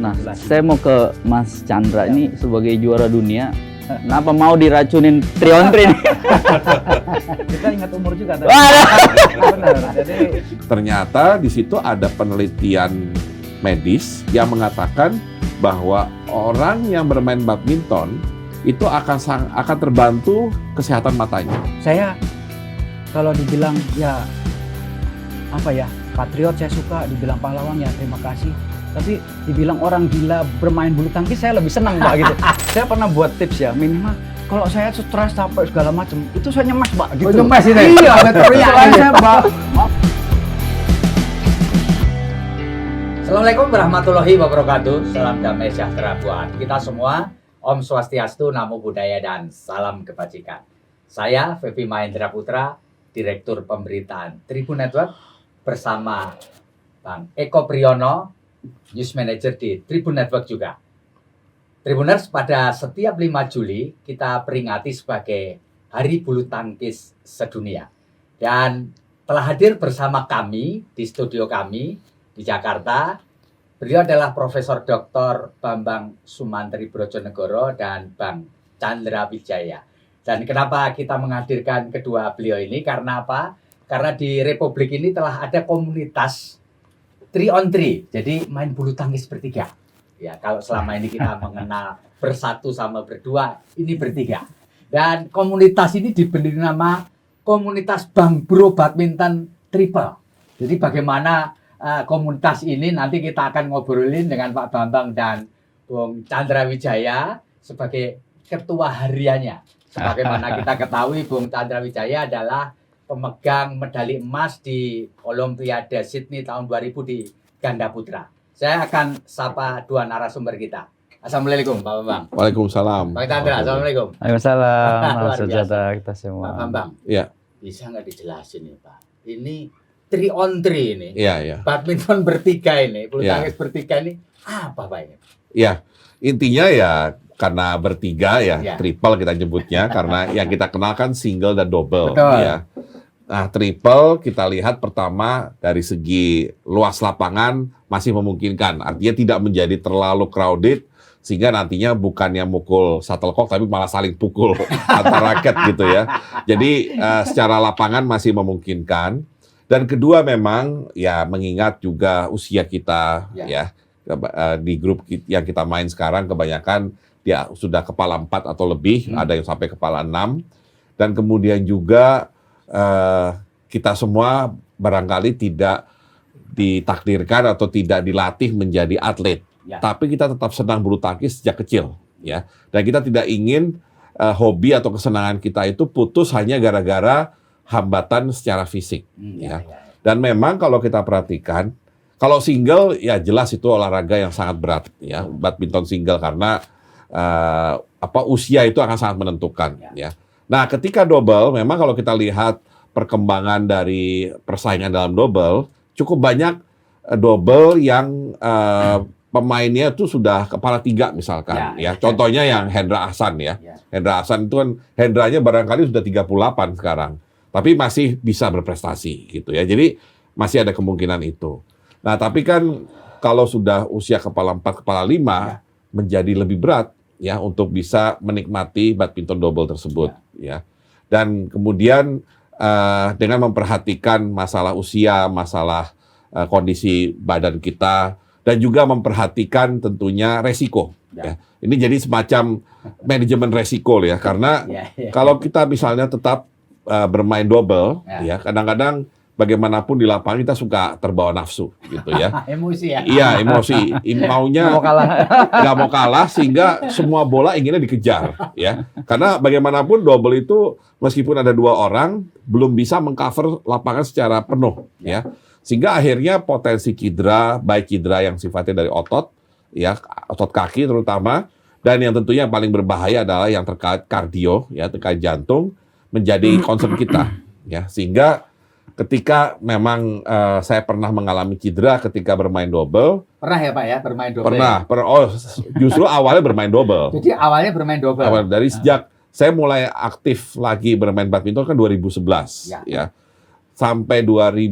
Nah, saya mau ke Mas Chandra ini sebagai juara dunia. Kenapa mau diracunin 3-on-3 nih? Kita ingat umur juga. Benar. Jadi ternyata di situ ada penelitian medis yang mengatakan bahwa orang yang bermain badminton itu akan terbantu kesehatan matanya. saya kalau dibilang ya apa ya, patriot saya suka, dibilang pahlawan ya terima kasih. Tapi dibilang orang gila bermain bulu tangkis saya lebih senang Pak gitu. Saya pernah buat tips ya, minimal kalau saya stres capek segala macam itu saya nyemes Pak gitu. Oh, nyemes ini? Iya, soalnya saya Pak. Assalamualaikum warahmatullahi wabarakatuh. Salam damai sejahtera buat kita semua. Om Swastiastu, Namo Buddhaya, dan salam kebajikan. Saya Fevi Mahendra Putra, Direktur Pemberitaan Tribun Network, bersama Bang Eko Priyono, News Manager di Tribun Network juga. Tribuners, pada setiap 5 Juli kita peringati sebagai Hari Bulu Tangkis Sedunia. Dan telah hadir bersama kami di studio kami di Jakarta. Beliau adalah Profesor Dr. Bambang Sumantri Brojonegoro dan Bang Chandra Wijaya. Dan kenapa kita menghadirkan kedua beliau ini? Karena apa? Karena di Republik ini telah ada komunitas 3-on-3, jadi main bulu tangkis bertiga. Ya, kalau selama ini kita mengenal bersatu sama berdua, ini bertiga. Dan komunitas ini diberi nama Komunitas Bang Bro Badminton Triple. Jadi bagaimana komunitas ini nanti kita akan ngobrolin dengan Pak Bambang dan Bung Chandra Wijaya sebagai ketua hariannya. Sebagaimana kita ketahui, Bung Chandra Wijaya adalah pemegang medali emas di Olimpiade Sydney tahun 2000 di ganda putra. Saya akan sapa dua narasumber kita. Assalamualaikum Pak Bambang. Waalaikumsalam. Pak Chandra, assalamualaikum. Waalaikumsalam. Luar Saudara biasa. kita semua. Pak Bambang, Iya. bisa nggak dijelasin nih Pak? Ini 3-on-3 ini. Iya. Badminton bertiga ini, bulu Iya. tangkis bertiga ini apa Pak ini? Ya, intinya ya karena bertiga ya, Ya. triple kita nyebutnya karena yang kita kenal kan single dan double. Betul. Ya. Nah, triple kita lihat pertama dari segi luas lapangan masih memungkinkan. Artinya tidak menjadi terlalu crowded sehingga nantinya bukannya mukul shuttlecock tapi malah saling pukul antar raket gitu ya. Jadi secara lapangan masih memungkinkan. Dan kedua memang ya mengingat juga usia kita ya di grup yang kita main sekarang kebanyakan dia sudah kepala 4 atau lebih, ada yang sampai kepala 6. Dan kemudian juga kita semua barangkali tidak ditakdirkan atau tidak dilatih menjadi atlet. Ya. Tapi kita tetap senang bulu tangkis sejak kecil ya. Dan kita tidak ingin hobi atau kesenangan kita itu putus hanya gara-gara hambatan secara fisik ya. Dan memang kalau kita perhatikan kalau single ya jelas itu olahraga yang sangat berat ya, badminton single karena usia itu akan sangat menentukan ya. Nah, ketika double memang kalau kita lihat perkembangan dari persaingan dalam double cukup banyak double yang pemainnya itu sudah kepala 3 misalkan ya. Contohnya yang Hendra Ahsan ya. Hendra Ahsan itu kan Hendranya barangkali sudah 38 sekarang. Tapi masih bisa berprestasi gitu ya. Jadi masih ada kemungkinan itu. Nah, tapi kan kalau sudah usia kepala 4, kepala 5 menjadi lebih berat ya untuk bisa menikmati badminton double tersebut ya. Dan kemudian dengan memperhatikan masalah usia, masalah kondisi badan kita dan juga memperhatikan tentunya resiko ya. Ini jadi semacam manajemen resiko ya karena kalau kita misalnya tetap bermain double ya kadang-kadang bagaimanapun di lapangan kita suka terbawa nafsu gitu ya. Emosi ya? Iya, emosi. Maunya nggak mau kalah sehingga semua bola inginnya dikejar ya. Karena bagaimanapun double itu meskipun ada 2 orang belum bisa mengcover lapangan secara penuh ya. Sehingga akhirnya potensi cedera, baik cedera yang sifatnya dari otot ya, otot kaki terutama, dan yang tentunya yang paling berbahaya adalah yang terkait kardio ya, terkait jantung menjadi concern kita ya. Sehingga ketika memang saya pernah mengalami cedera ketika bermain double. Pernah ya Pak ya bermain double? Pernah. Justru awalnya bermain double. Jadi awalnya bermain double? Dari sejak saya mulai aktif lagi bermain badminton kan 2011 ya. sampai 2000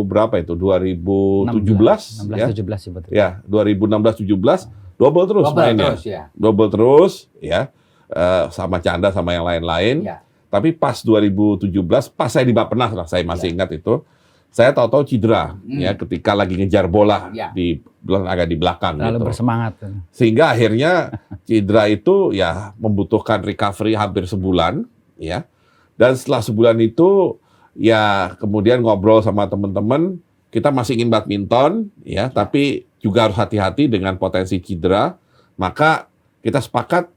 berapa itu? 2017 ya. 16-17 sih betul. Ya, 2016-17 double terus mainnya. Double terus ya. Sama Chandra sama yang lain-lain. Ya. Tapi pas 2017, pas saya di Bappenas lah, saya masih ingat itu. Saya tahu-tahu cedera ya ketika lagi ngejar bola di agak di belakang Lalu gitu. bersemangat. Sehingga akhirnya cedera itu ya membutuhkan recovery hampir sebulan ya. Dan setelah sebulan itu ya kemudian ngobrol sama teman-teman, kita masih ingin badminton ya, tapi juga harus hati-hati dengan potensi cedera. Maka kita sepakat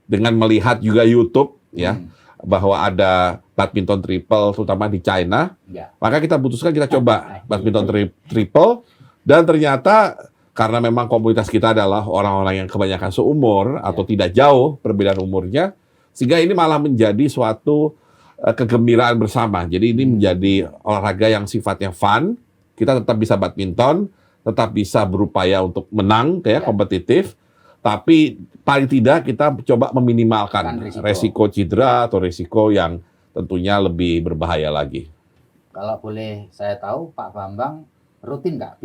dengan melihat juga YouTube ya bahwa ada badminton triple terutama di China. Maka kita putuskan kita coba badminton triple dan ternyata karena memang komunitas kita adalah orang-orang yang kebanyakan seumur atau tidak jauh perbedaan umurnya, sehingga ini malah menjadi suatu kegembiraan bersama. Jadi ini menjadi olahraga yang sifatnya fun. Kita tetap bisa badminton, tetap bisa berupaya untuk menang kayak kompetitif, tapi paling tidak kita coba meminimalkan resiko cedera atau resiko yang tentunya lebih berbahaya lagi. Kalau boleh saya tahu, Pak Bambang rutin nggak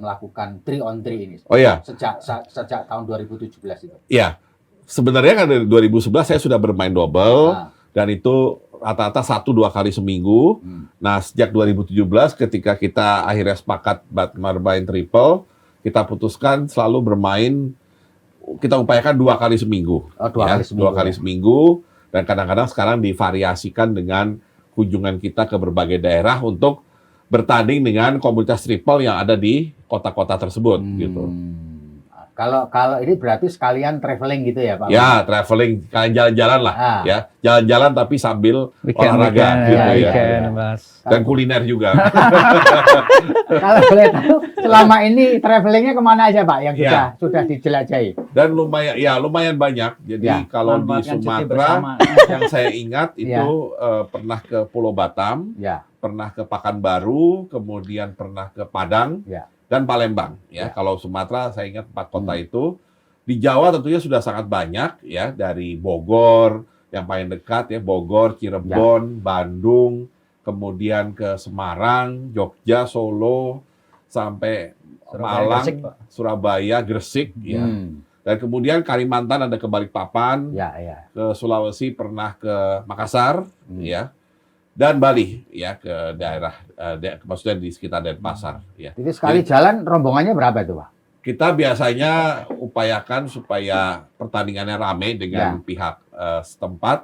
melakukan 3-on-3 ini? Oh ya. Sejak tahun 2017 itu. Ya, sebenarnya kan dari 2011 saya sudah bermain double dan itu rata-rata 1-2 kali seminggu. Nah, sejak 2017 ketika kita akhirnya sepakat bermain triple, kita putuskan selalu bermain, kita upayakan 2 kali seminggu. Dua kali seminggu. Dan kadang-kadang sekarang divariasikan dengan kunjungan kita ke berbagai daerah untuk bertanding dengan komunitas triple yang ada di kota-kota tersebut gitu. Kalau ini berarti sekalian traveling gitu ya, Pak? Ya, traveling, kalian jalan-jalan lah ya. Jalan-jalan tapi sambil olahraga gitu ya. Dan kuliner juga. Kalau boleh tahu, selama ini travelingnya kemana aja, Pak, yang sudah dijelajahi? Dan lumayan banyak. Jadi kalau di Sumatera yang saya ingat itu pernah ke Pulau Batam, pernah ke Pekanbaru, kemudian pernah ke Padang, dan Palembang. Ya, kalau Sumatera saya ingat 4 kota itu. Di Jawa tentunya sudah sangat banyak ya, dari Bogor yang paling dekat ya, Bogor, Cirebon, Bandung, kemudian ke Semarang, Jogja, Solo, sampai Malang, Surabaya, Gresik ya. Dan kemudian Kalimantan ada ke Balikpapan, ke Sulawesi pernah ke Makassar ya. Dan Bali ya, ke daerah maksudnya di sekitar Denpasar ya. Jadi sekali jalan rombongannya berapa itu, Pak? Kita biasanya upayakan supaya pertandingannya ramai dengan pihak setempat.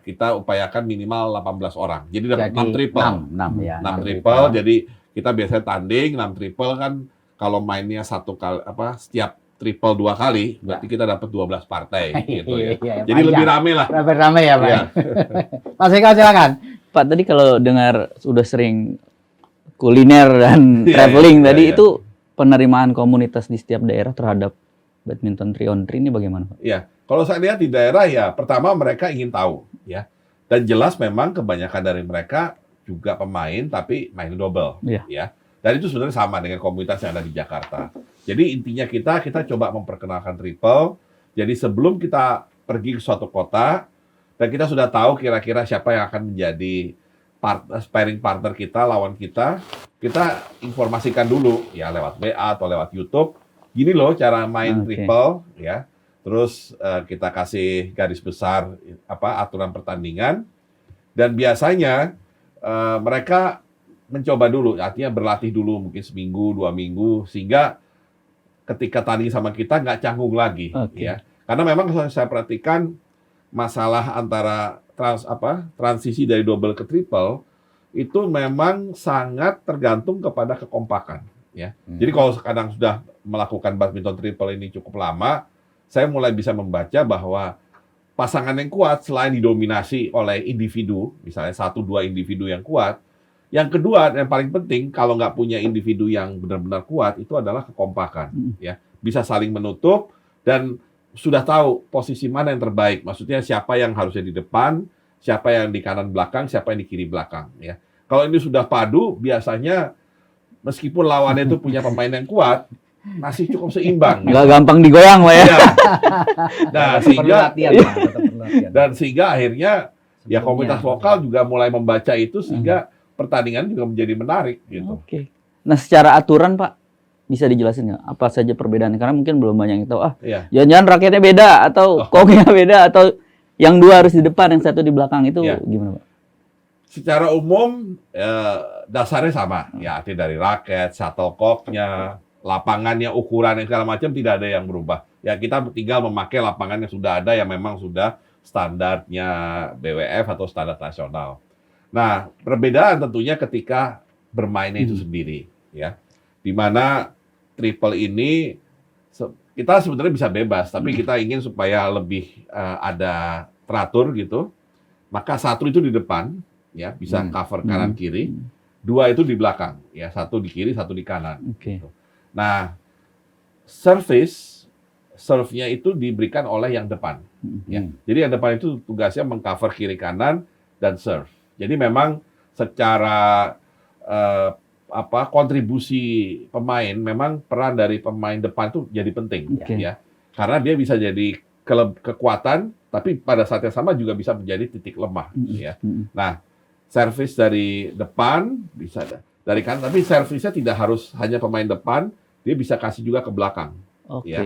Kita upayakan minimal 18 orang. Jadi dapat 6 triple. 6 triple. Jadi kita biasanya tanding 6 triple kan, kalau mainnya setiap triple 2 kali, berarti kita dapat 12 partai gitu ya. Jadi lebih rame lah. Lebih rame ya, Pak. Mas Eka, silakan. Pak, tadi kalau dengar sudah sering kuliner dan traveling tadi, itu penerimaan komunitas di setiap daerah terhadap badminton 3-on-3 ini bagaimana, Pak? Iya, kalau saya lihat di daerah ya, pertama mereka ingin tahu ya. Dan jelas memang kebanyakan dari mereka juga pemain tapi main double ya. Dan itu sebenarnya sama dengan komunitas yang ada di Jakarta. Jadi intinya kita coba memperkenalkan triple. Jadi sebelum kita pergi ke suatu kota dan kita sudah tahu kira-kira siapa yang akan menjadi sparring partner kita, lawan kita informasikan dulu ya lewat WA atau lewat YouTube. Gini loh cara main triple ya. Terus kita kasih garis besar aturan pertandingan. Dan biasanya mereka mencoba dulu, artinya berlatih dulu mungkin seminggu, 2 minggu, sehingga ketika tanding sama kita nggak canggung lagi, ya. Karena memang saya perhatikan masalah antara transisi dari double ke triple itu memang sangat tergantung kepada kekompakan, ya. Jadi kalau sekarang sudah melakukan badminton triple ini cukup lama, saya mulai bisa membaca bahwa pasangan yang kuat selain didominasi oleh individu, misalnya 1-2 individu yang kuat. Yang kedua, yang paling penting, kalau nggak punya individu yang benar-benar kuat, itu adalah kekompakan. Ya. Bisa saling menutup, dan sudah tahu posisi mana yang terbaik. Maksudnya siapa yang harusnya di depan, siapa yang di kanan belakang, siapa yang di kiri belakang. Ya. Kalau ini sudah padu, biasanya meskipun lawannya itu punya pemain yang kuat, masih cukup seimbang. Nggak gampang digoyang, Pak ya. Nah, sehingga akhirnya Ya komunitas sebelumnya. lokal juga mulai membaca itu sehingga pertandingan juga menjadi menarik gitu. Oke. Nah, secara aturan Pak, bisa dijelasin nggak apa saja perbedaannya? Karena mungkin belum banyak yang tahu. Iya. Jangan-jangan raketnya beda atau koknya beda atau yang dua harus di depan, yang satu di belakang itu Iya. gimana Pak? Secara umum dasarnya sama, ya artinya dari raket, shuttlecock-nya, lapangannya, ukurannya segala macam tidak ada yang berubah. Ya kita tinggal memakai lapangan yang sudah ada yang memang sudah standarnya BWF atau standar nasional. Nah, perbedaan tentunya ketika bermainnya itu sendiri, ya. Di mana triple ini kita sebenarnya bisa bebas, tapi kita ingin supaya lebih ada teratur gitu. Maka satu itu di depan, ya bisa cover kanan kiri. Dua itu di belakang, ya satu di kiri, satu di kanan. Oke. Gitu. Nah, serve-nya itu diberikan oleh yang depan. Ya. Jadi yang depan itu tugasnya mengcover kiri kanan dan serve. Jadi memang secara kontribusi pemain, memang peran dari pemain depan itu jadi penting, Oke. ya. Karena dia bisa jadi kekuatan, tapi pada saat yang sama juga bisa menjadi titik lemah, ya. Nah, servis dari depan bisa dari kanan, tapi servisnya tidak harus hanya pemain depan, dia bisa kasih juga ke belakang. Oke. Ya.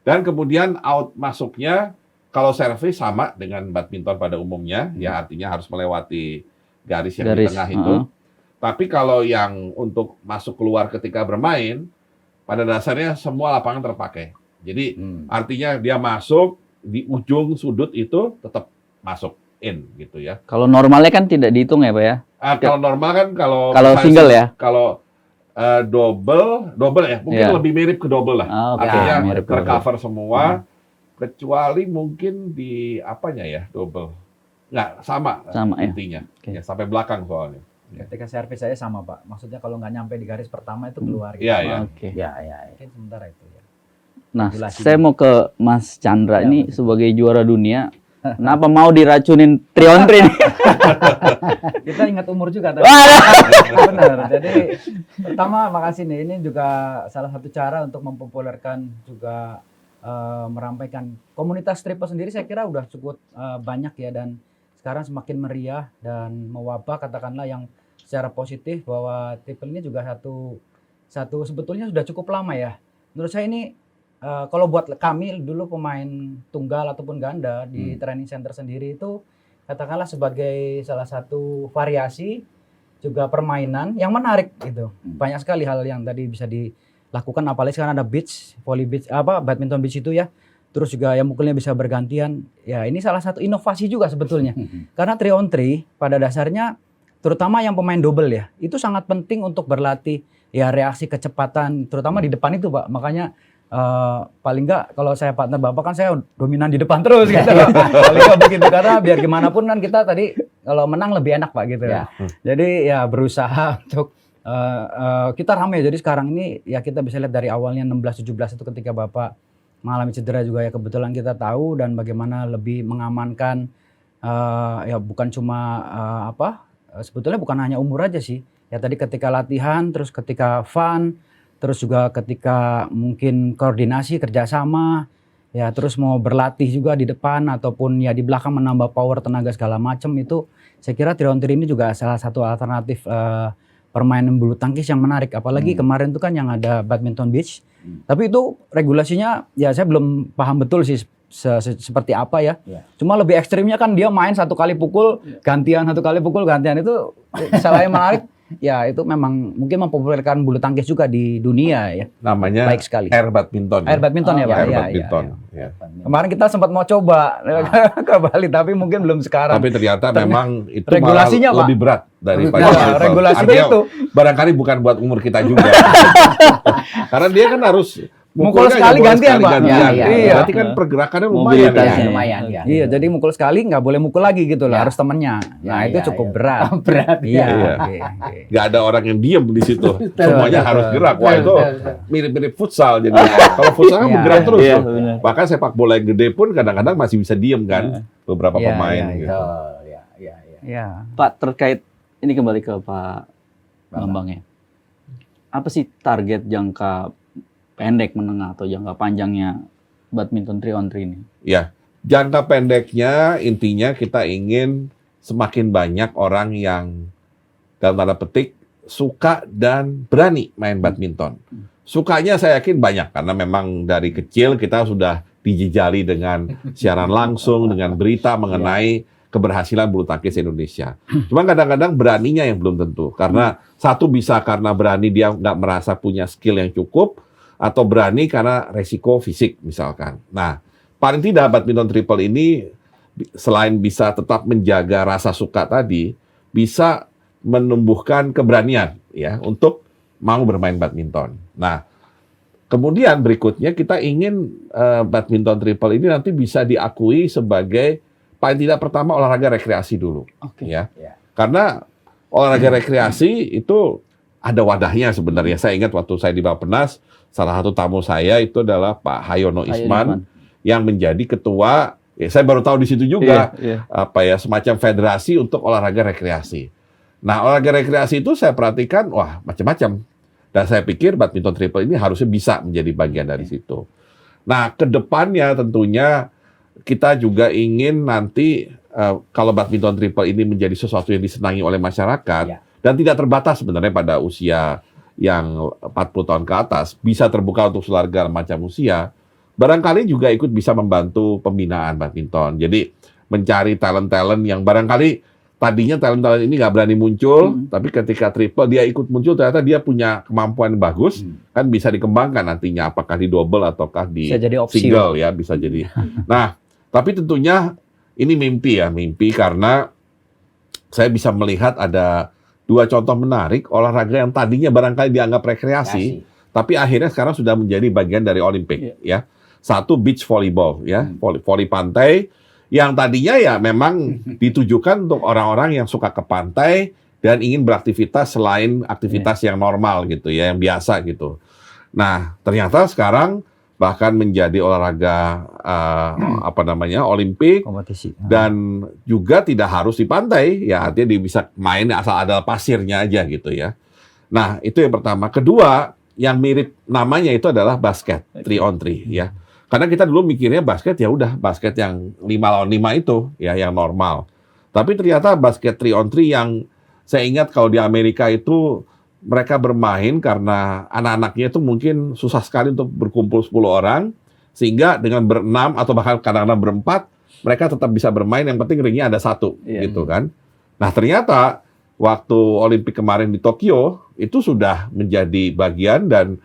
Dan kemudian out masuknya kalau servis sama dengan badminton pada umumnya, ya artinya harus melewati garis yang di tengah itu. Tapi kalau yang untuk masuk keluar ketika bermain, pada dasarnya semua lapangan terpakai. Jadi artinya dia masuk di ujung sudut itu tetap masuk in gitu ya. Kalau normalnya kan tidak dihitung ya Pak ya? Kalau normal kan kalau misalnya single ya? Kalau double ya, mungkin Iya. lebih mirip ke double lah. Oke, Artinya mirip ke tercover semua, kecuali mungkin di apanya ya double. Nggak sama, Sama, ya. intinya. Oke. Ya, sampai belakang soalnya. Ketika servis saya sama Pak, maksudnya kalau nggak nyampe di garis pertama itu keluar. Iya, iya. Oke. Ya. Mungkin sementara itu ya. Nah, Regulasi saya mau ke Mas Chandra Ya, ini sebagai juara dunia. Kenapa mau diracunin 3-on-3 nih? Kita ingat umur juga tadi. Wah, Benar. Jadi pertama makasih nih, ini juga salah satu cara untuk mempopulerkan juga merampaikan komunitas triple sendiri. Saya kira udah cukup banyak ya, dan sekarang semakin meriah dan mewabah katakanlah yang secara positif bahwa triple ini juga satu sebetulnya sudah cukup lama ya. Menurut saya ini kalau buat kami dulu pemain tunggal ataupun ganda di training center sendiri itu katakanlah sebagai salah satu variasi juga permainan yang menarik gitu. Banyak sekali hal yang tadi bisa dilakukan, apalagi sekarang ada volley beach, badminton beach itu ya. Terus juga yang mukulnya bisa bergantian. Ya ini salah satu inovasi juga sebetulnya. Karena 3-on-3 pada dasarnya terutama yang pemain double ya, itu sangat penting untuk berlatih ya reaksi kecepatan terutama di depan itu Pak. Makanya paling nggak kalau saya partner Bapak kan saya dominan di depan terus gitu loh. Paling nggak begitu, karena biar gimana pun kan kita tadi kalau menang lebih enak Pak gitu. Ya. Jadi ya berusaha untuk kita ramai. Jadi sekarang ini ya kita bisa lihat dari awalnya 16-17 itu ketika Bapak mengalami cedera juga ya, kebetulan kita tahu dan bagaimana lebih mengamankan ya bukan cuma sebetulnya bukan hanya umur aja sih. Ya tadi ketika latihan, terus ketika fun, terus juga ketika mungkin koordinasi kerjasama, ya terus mau berlatih juga di depan ataupun ya di belakang menambah power tenaga segala macam, itu saya kira 3-on-3 ini juga salah satu alternatif permainan bulu tangkis yang menarik. Apalagi kemarin itu kan yang ada badminton beach, tapi itu regulasinya ya saya belum paham betul sih seperti apa ya. Cuma lebih ekstrimnya kan dia main satu kali pukul gantian, satu kali pukul gantian, itu salah yang menarik. Ya itu memang mungkin mempopulerkan bulu tangkis juga di dunia ya. Namanya Baik sekali. air badminton. Air badminton ya Pak. Air Ya, badminton. ya. Ya. Kemarin kita sempat mau coba ke Bali tapi mungkin belum sekarang. Tapi ternyata memang itu regulasinya, malah Pak. lebih berat daripada Nah, badminton. regulasinya Artinya, itu. barangkali bukan buat umur kita juga. Karena dia kan harus Mukul mukulnya sekali nggak boleh gantian, Pak. sekali-gantian. Iya, iya. Berarti kan pergerakannya lumayan. Mobilitasnya. Ya. Lumayan ya. Iya, jadi mukul sekali nggak boleh mukul lagi gitu loh, Ya. harus temennya. Nah Ya, itu ya, cukup ya. berat. Berat. Iya. Iya. oke. Nggak ada orang yang diem di situ. Semuanya harus gerak. Wah itu mirip-mirip futsal jadi. Kalau futsal kan Iya. bergerak terus. Iya, tuh. benar. Bahkan sepak bola yang gede pun kadang-kadang masih bisa diem kan. Beberapa Iya, pemain iya, gitu. Betul, ya, ya, ya. Iya. Pak, terkait ini kembali ke Pak Bambang ya. Apa sih target jangka pendek, menengah atau jangka panjangnya badminton 3-on-3 ini? Ya, jangka pendeknya intinya kita ingin semakin banyak orang yang dalam tanda petik suka dan berani main badminton. Sukanya saya yakin banyak karena memang dari kecil kita sudah dijejali dengan siaran langsung, dengan berita mengenai keberhasilan bulu tangkis Indonesia. Cuma kadang-kadang beraninya yang belum tentu. Karena satu bisa karena berani dia nggak merasa punya skill yang cukup, atau berani karena resiko fisik misalkan. Nah, paling tidak badminton triple ini selain bisa tetap menjaga rasa suka tadi, bisa menumbuhkan keberanian ya untuk mau bermain badminton. Nah, kemudian berikutnya kita ingin badminton triple ini nanti bisa diakui sebagai paling tidak pertama olahraga rekreasi dulu, ya. Karena olahraga rekreasi itu ada wadahnya sebenarnya. Saya ingat waktu saya di Bappenas, salah satu tamu saya itu adalah Pak Hayono Isman yang menjadi ketua. Saya baru tahu di situ juga apa ya semacam federasi untuk olahraga rekreasi. Nah, olahraga rekreasi itu saya perhatikan, wah macam-macam. Dan saya pikir badminton triple ini harusnya bisa menjadi bagian dari situ. Nah, ke depannya tentunya kita juga ingin nanti kalau badminton triple ini menjadi sesuatu yang disenangi oleh masyarakat dan tidak terbatas sebenarnya pada usia yang 40 tahun ke atas, bisa terbuka untuk segala macam usia, barangkali juga ikut bisa membantu pembinaan badminton. Jadi mencari talent-talent yang barangkali tadinya talent-talent ini nggak berani muncul, tapi ketika triple dia ikut muncul, ternyata dia punya kemampuan yang bagus, kan bisa dikembangkan nantinya, apakah di double ataukah di single ya, bisa jadi. Nah, tapi tentunya ini mimpi karena saya bisa melihat ada dua contoh menarik olahraga yang tadinya barangkali dianggap rekreasi, tapi akhirnya sekarang sudah menjadi bagian dari Olimpik ya. Satu beach volleyball ya, voli pantai. Yang tadinya ya memang ditujukan untuk orang-orang yang suka ke pantai dan ingin beraktivitas selain aktivitas yang normal gitu ya, yang biasa gitu. Nah, ternyata sekarang bahkan menjadi olahraga Olimpik kompetisi. Dan juga tidak harus di pantai, ya artinya dia bisa main asal ada pasirnya aja gitu ya. Nah, itu yang pertama. Kedua, yang mirip namanya itu adalah basket 3-on-3 ya. Karena kita dulu mikirnya basket ya udah basket yang 5 lawan 5 itu ya yang normal. Tapi ternyata basket 3-on-3 yang saya ingat kalau di Amerika itu mereka bermain karena anak-anaknya itu mungkin susah sekali untuk berkumpul 10 orang sehingga dengan berenam atau bahkan kadang-kadang berempat mereka tetap bisa bermain, yang penting ringnya ada satu gitu kan. Nah, ternyata waktu Olimpik kemarin di Tokyo itu sudah menjadi bagian dan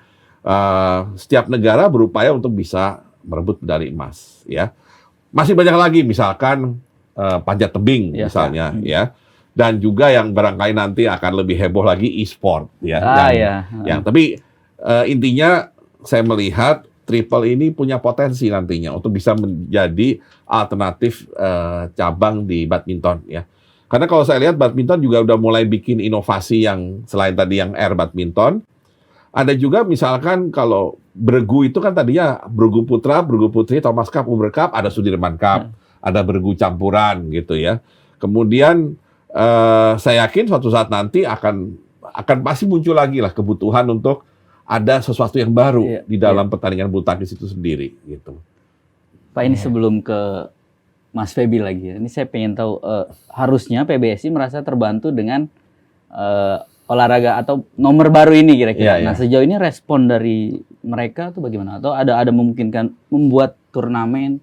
setiap negara berupaya untuk bisa merebut medali emas ya. Masih banyak lagi misalkan panjat tebing misalnya ya. Dan juga yang barangkali nanti akan lebih heboh lagi e-sport ya. Tapi intinya saya melihat triple ini punya potensi nantinya untuk bisa menjadi alternatif cabang di badminton ya. Karena kalau saya lihat badminton juga udah mulai bikin inovasi yang selain tadi yang air badminton. Ada juga misalkan kalau bergu itu kan tadinya bergu putra, bergu putri, Thomas Cup, Uber Cup, ada Sudirman Cup, ada bergu campuran gitu ya. Kemudian saya yakin suatu saat nanti akan pasti muncul lagi lah kebutuhan untuk ada sesuatu yang baru di dalam pertandingan bulu tangkis itu sendiri gitu. Pak, ini sebelum ke Mas Feby lagi ya. Ini saya pengen tahu harusnya PBSI merasa terbantu dengan olahraga atau nomor baru ini kira-kira. Nah, sejauh ini respon dari mereka tuh bagaimana? Atau ada memungkinkan membuat turnamen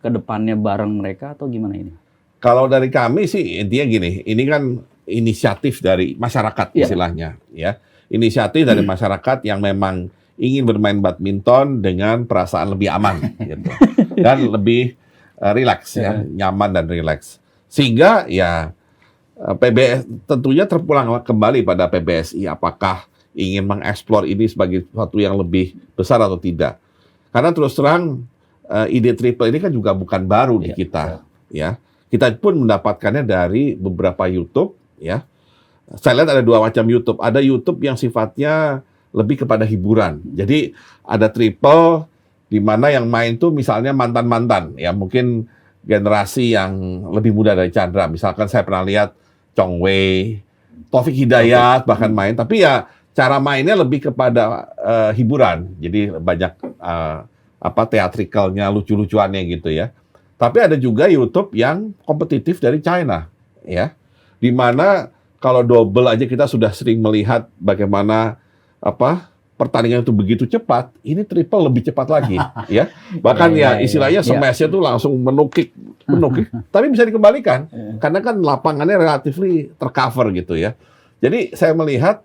ke depannya bareng mereka atau gimana ini? Kalau dari kami sih intinya gini, ini kan inisiatif dari masyarakat istilahnya ya. Inisiatif dari masyarakat yang memang ingin bermain badminton dengan perasaan lebih aman gitu. Dan lebih rileks ya, nyaman dan rileks. Sehingga ya PBS tentunya terpulang kembali pada PBSI apakah ingin mengeksplor ini sebagai sesuatu yang lebih besar atau tidak. Karena terus terang ide triple ini kan juga bukan baru di kita ya. Kita pun mendapatkannya dari beberapa YouTube ya. Saya lihat ada dua macam YouTube. Ada YouTube yang sifatnya lebih kepada hiburan. Jadi ada triple di mana yang main tuh misalnya mantan-mantan ya, mungkin generasi yang lebih muda dari Chandra. Misalkan saya pernah lihat Chong Wei, Taufik Hidayat bahkan main, tapi ya cara mainnya lebih kepada hiburan. Jadi banyak teatrikalnya, lucu-lucuannya gitu ya. Tapi ada juga YouTube yang kompetitif dari China. ya. Di mana kalau double aja kita sudah sering melihat bagaimana pertandingan itu begitu cepat, ini triple lebih cepat lagi, ya. Bahkan istilahnya smash-nya tuh langsung menukik, tapi bisa dikembalikan karena kan lapangannya relatifly tercover gitu ya. Jadi saya melihat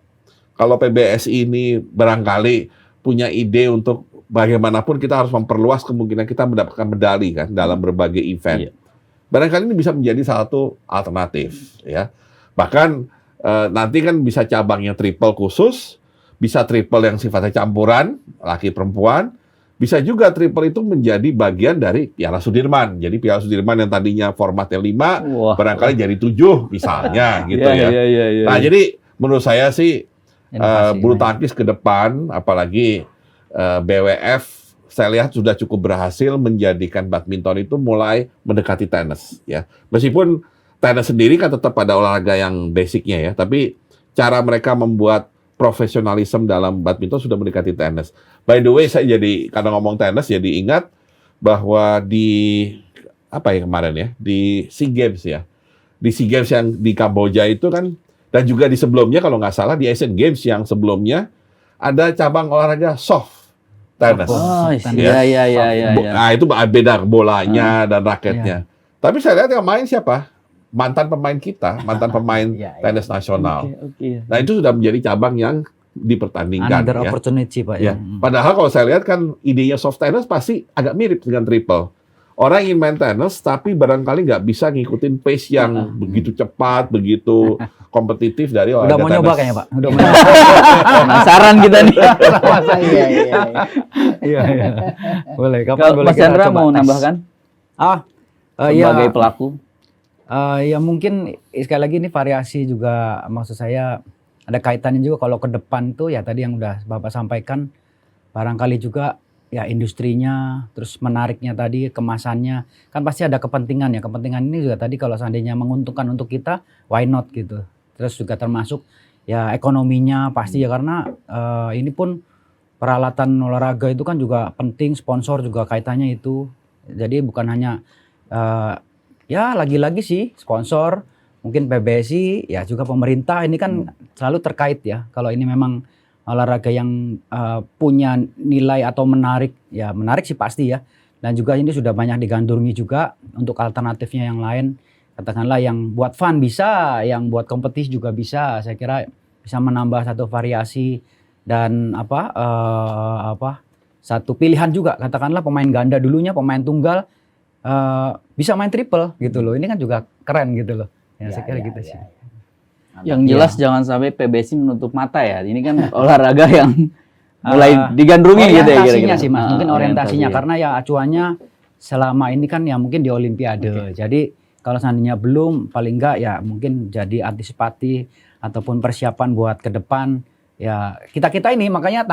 kalau PBSI ini barangkali punya ide untuk bagaimanapun kita harus memperluas kemungkinan kita mendapatkan medali kan dalam berbagai event. Barangkali ini bisa menjadi satu alternatif, ya. Bahkan nanti kan bisa cabangnya triple khusus, bisa triple yang sifatnya campuran, laki perempuan, bisa juga triple itu menjadi bagian dari Piala Sudirman. Jadi Piala Sudirman yang tadinya formatnya 5, barangkali jadi 7 misalnya gitu ya. Nah, jadi menurut saya sih bulu tangkis ke depan, apalagi BWF, saya lihat sudah cukup berhasil menjadikan badminton itu mulai mendekati tenis, ya. Meskipun tenis sendiri kan tetap pada olahraga yang basicnya ya, tapi cara mereka membuat profesionalisme dalam badminton sudah mendekati tenis. By the way, saya jadi karena ngomong tenis jadi ingat bahwa di kemarin ya, di SEA Games ya, di SEA Games yang di Kamboja itu kan, dan juga di sebelumnya kalau nggak salah di Asian Games yang sebelumnya ada cabang olahraga soft tenis. Nah, itu beda bolanya dan raketnya. Tapi saya lihat yang main siapa? Mantan pemain kita, mantan pemain tenis nasional. Nah, itu sudah menjadi cabang yang dipertandingkan. Another opportunity, Pak. Ya. Padahal kalau saya lihat kan idenya soft tennis pasti agak mirip dengan triple. Orang ingin main tenis, tapi barangkali nggak bisa ngikutin pace yang begitu cepat, begitu kompetitif dari olahraga tenis. Udah mau nyoba kayaknya, Pak. Udah mau nyoba. Penasaran kita nih. Iya. Boleh. Kalau Mas Chandra mau nambahkan? Sebagai pelaku? Ya mungkin sekali lagi ini variasi juga, maksud saya ada kaitannya juga kalau ke depan tuh ya tadi yang udah Bapak sampaikan, barangkali juga ya industrinya, terus menariknya tadi, kemasannya, kan pasti ada kepentingan ya. Kepentingan ini juga tadi kalau seandainya menguntungkan untuk kita, why not gitu. Terus juga termasuk ya ekonominya pasti ya, karena ini pun peralatan olahraga itu kan juga penting, sponsor juga kaitannya itu. Jadi bukan hanya ya lagi-lagi sih sponsor, mungkin PBSI, ya juga pemerintah, ini kan selalu terkait ya. Kalau ini memang olahraga yang punya nilai atau menarik, ya menarik sih pasti ya. Dan juga ini sudah banyak digandrungi juga untuk alternatifnya yang lain. Katakanlah yang buat fun bisa, yang buat kompetisi juga bisa. Saya kira bisa menambah satu variasi dan satu pilihan juga. Katakanlah pemain ganda dulunya, pemain tunggal bisa main triple gitu loh. Ini kan juga keren gitu loh. Ya, saya kira gitu sih. Yang jelas jangan sampai PBSI menutup mata ya. Ini kan olahraga yang mulai digandrungi gitu ya kira-kira. Sih Mas, mungkin orientasinya karena ya acuannya selama ini kan ya mungkin di Olimpiade. Jadi kalau seandainya belum, paling enggak ya mungkin jadi antisipatif ataupun persiapan buat ke depan. Ya kita ini makanya